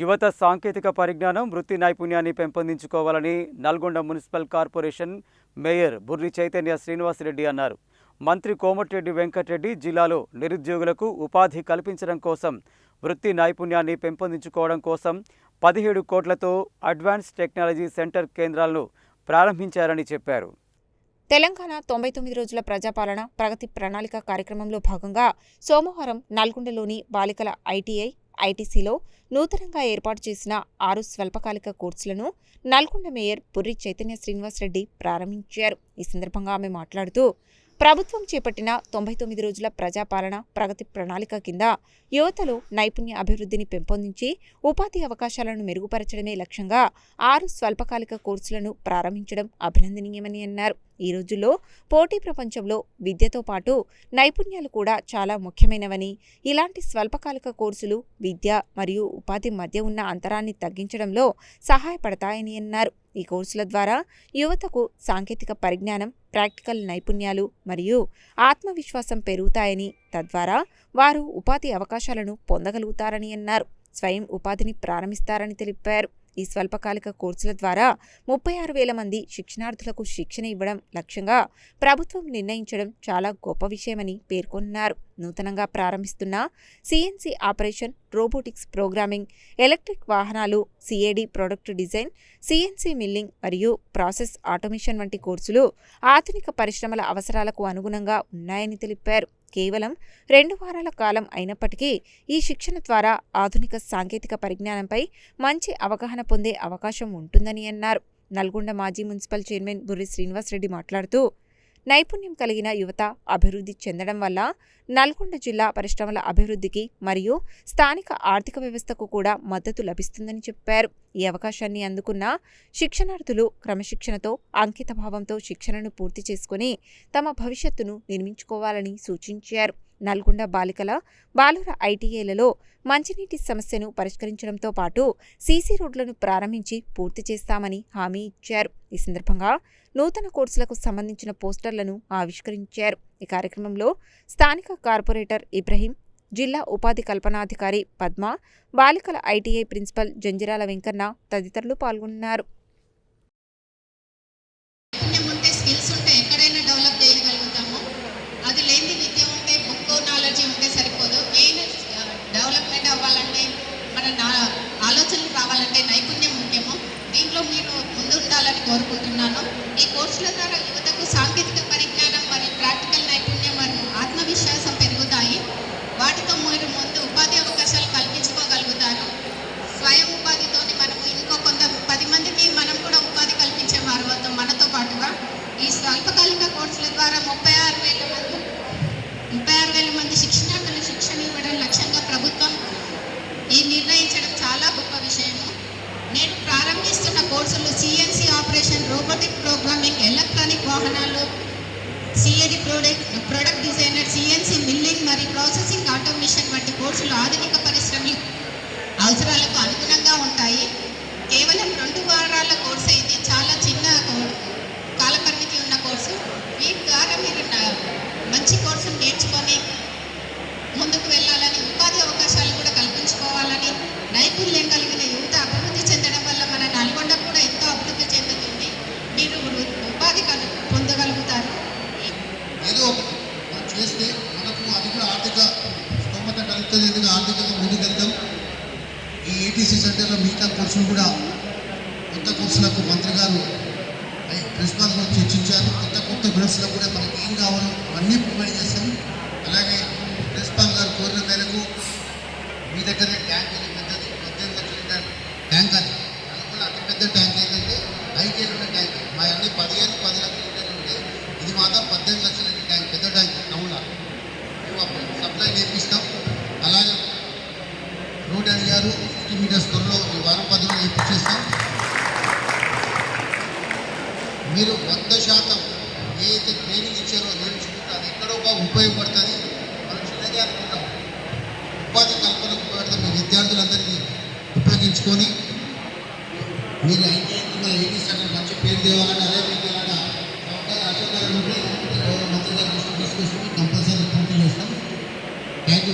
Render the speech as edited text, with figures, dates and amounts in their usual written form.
యువత సాంకేతిక పరిజ్ఞానం, వృత్తి నైపుణ్యాన్ని పెంపొందించుకోవాలని Nalgonda municipal corporation mayor Burri Chaitanya Srinivasa Reddy అన్నారు. మంత్రి కోమటిరెడ్డి వెంకటరెడ్డి జిల్లాలో నిరుద్యోగులకు ఉపాధి కల్పించడం కోసం, వృత్తి నైపుణ్యాన్ని పెంపొందించుకోవడం కోసం 17 కోట్లతో అడ్వాన్స్ టెక్నాలజీ సెంటర్ కేంద్రాలను ప్రారంభించారని చెప్పారు. తెలంగాణ 99 రోజుల ప్రజాపాలన ప్రగతి ప్రణాళిక కార్యక్రమంలో భాగంగా సోమవారం నల్గొండలోని బాలికల ఐటీసీలో నూతనంగా ఏర్పాటు చేసిన 6 స్వల్పకాలిక కోర్సులను నల్గొండ మేయర్ బుర్రి చైతన్య శ్రీనివాసరెడ్డి ప్రారంభించారు. ఈ సందర్భంగా ఆమె మాట్లాడుతూ, ప్రభుత్వం చేపట్టిన 99 రోజుల ప్రజాపాలన ప్రగతి ప్రణాళిక కింద యువతలో నైపుణ్య అభివృద్ధిని పెంపొందించి ఉపాధి అవకాశాలను మెరుగుపరచడమే లక్ష్యంగా 6 స్వల్పకాలిక కోర్సులను ప్రారంభించడం అభినందనీయమని అన్నారు. ఈ రోజుల్లో పోటీ ప్రపంచంలో విద్యతో పాటు నైపుణ్యాలు కూడా చాలా ముఖ్యమైనవని, ఇలాంటి స్వల్పకాలిక కోర్సులు విద్య మరియు ఉపాధి మధ్య ఉన్న అంతరాన్ని తగ్గించడంలో సహాయపడతాయని అన్నారు. ఈ కోర్సుల ద్వారా యువతకు సాంకేతిక పరిజ్ఞానం, ప్రాక్టికల్ నైపుణ్యాలు మరియు ఆత్మవిశ్వాసం పెరుగుతాయని, తద్వారా వారు ఉపాధి అవకాశాలను పొందగలుగుతారని అన్నారు. స్వయం ఉపాధిని ప్రారంభిస్తారని తెలిపారు. ఈ స్వల్పకాలిక కోర్సుల ద్వారా 36,000 మంది శిక్షణార్థులకు శిక్షణ ఇవ్వడం లక్ష్యంగా ప్రభుత్వం నిర్ణయించడం చాలా గొప్ప విషయమని పేర్కొన్నారు. నూతనంగా ప్రారంభిస్తున్న CNC operation, robotics programming, electric వాహనాలు, CAD product design, CNC milling మరియు ప్రాసెస్ ఆటోమేషన్ వంటి కోర్సులు ఆధునిక పరిశ్రమల అవసరాలకు అనుగుణంగా ఉన్నాయని తెలిపారు. కేవలం 2 వారాల కాలం అయినప్పటికీ ఈ శిక్షణ ద్వారా ఆధునిక సాంకేతిక పరిజ్ఞానంపై మంచి అవగాహన పొందే అవకాశం ఉంటుందని అన్నారు. నల్గొండ మాజీ మున్సిపల్ చైర్మన్ బుర్రి శ్రీనివాసరెడ్డి మాట్లాడుతూ, నైపుణ్యం కలిగిన యువత అభివృద్ధి చెందడం వల్ల నల్గొండ జిల్లా పరిశ్రమల అభివృద్ధికి మరియు స్థానిక ఆర్థిక వ్యవస్థకు కూడా మద్దతు లభిస్తుందని చెప్పారు. ఈ అవకాశాన్ని అందుకున్న శిక్షణార్థులు క్రమశిక్షణతో, అంకితభావంతో శిక్షణను పూర్తి చేసుకుని తమ భవిష్యత్తును నిర్మించుకోవాలని సూచించారు. నల్గొండ బాలుర ఐటీఐలలో మంచినీటి సమస్యను పరిష్కరించడంతో పాటు సీసీ రోడ్లను ప్రారంభించి పూర్తి చేస్తామని హామీ ఇచ్చారు. ఈ సందర్భంగా నూతన కోర్సులకు సంబంధించిన పోస్టర్లను ఆవిష్కరించారు. ఈ కార్యక్రమంలో స్థానిక కార్పొరేటర్ ఇబ్రహీం, జిల్లా ఉపాధి కల్పనాధికారి పద్మ, బాలికల ఐటీఐ ప్రిన్సిపల్ జంజిరాల వెంకన్న తదితరులు పాల్గొన్నారు. కోరుకుంటున్నాను. ఈ కోర్సుల ద్వారా యువతకు సాంకేతిక పరిజ్ఞానం మరియు ప్రాక్టికల్ నైపుణ్యం మరియు ఆత్మవిశ్వాసం పెరుగుతాయి. వాటితో మీరు ముందు ఉపాధి అవకాశాలు కల్పించుకోగలుగుతారు. స్వయం ఉపాధితోని మనము ఇంకో 10 మందికి మనం కూడా ఉపాధి కల్పించే వారు అవుతాం. మనతో పాటుగా ఈ స్వల్పకాలిక కోర్సుల ద్వారా 36,000 మంది శిక్షణార్థులు శిక్షణ ఇవ్వడం లక్ష్యంగా ప్రభుత్వం ఈ నిర్ణయించడం చాలా గొప్ప విషయము. నేను ప్రారంభిస్తున్న కోర్సులు CNC operation, robotic programming, electronic వాహనాలు, CAD product designer, CNC milling మరియు ప్రాసెసింగ్ ఆటోమేషన్ వంటి కోర్సులు ఆధునిక పరిశ్రమల అవసరాలకు అనుగుణంగా ఉంటాయి. కేవలం 2 వారాల కోర్సు ఇది. చాలా చిన్న కాలపరిమితి ఉన్న కోర్సు. వీటి ద్వారా మీరు మంచి కోర్సును నేర్చుకొని ముందుకు వెళ్ళాలని, ఉపాధి అవకాశాలు కూడా కల్పించుకోవాలని, నైపుణ్యం కలిగిన యువత అభివృద్ధి చెందడం వల్ల మన నల్గొండ కూడా ఎంతో అభివృద్ధి చెందుతుంది. మీరు ఉపాధి పొందగలుగుతారు. ఏదో ఒకటి మనం చేస్తే మనకు అది కూడా ఆర్థిక స్తోమత కలుగుతుంది. ఎందుకంటే ఆర్థికంగా ముందుకెళ్తాం. ఈ ఏటీసీ సెంటర్లో మిగతా కోర్సులు కూడా, కొత్త కోర్సులకు మంత్రి గారు ప్రిన్సిపాల్ గారు చర్చించారు. కొత్త కోర్సులకు కూడా మనకి ఏం కావాలో అవన్నీ ప్రొవైడ్ చేస్తాం. అలాగే ప్రిన్సిపాల్ గారు కోరిన మేరకు మీ దగ్గరే ట్యాంక్ పెద్దది 18 లక్షల లీటర్ ట్యాంక్ అది. అది కూడా అతిపెద్ద ట్యాంక్ ఏంటంటే ఐకేలు ఉన్న ట్యాంక్. మా అన్ని 10 లక్షల లీటర్లు ఉంటాయి. ఇది మాత్రం 18 లక్షల లీటర్ ట్యాంక్, పెద్ద ట్యాంక్. టౌన్లో సప్లై నేర్పిస్తాం. అలాగే రోడ్ అడిగారు, 50 మీటర్స్ త్వరలో ఈ వారం 10 రోజులు నేర్పించేస్తాం. మీరు 100% ఏదైతే ట్రైనింగ్ ఇచ్చారో నేర్చుకుంటే అది ఎక్కడో బాగా ఉపయోగపడుతుంది. మనం చిన్నగా అనుకుంటాం. ఉపాధి కల్పనకు ఉపయోగపడుతుంది. మీ విద్యార్థులందరికీ ఉపయోగించుకొని మీరు ఐటీ సెంటర్ మంచి పేరు తేవాలని, అదే మీకు ఇలాగా మంత్రి గారి దృష్టి తీసుకొచ్చి కంపల్సరీ పూర్తి చేస్తాం. Thank you.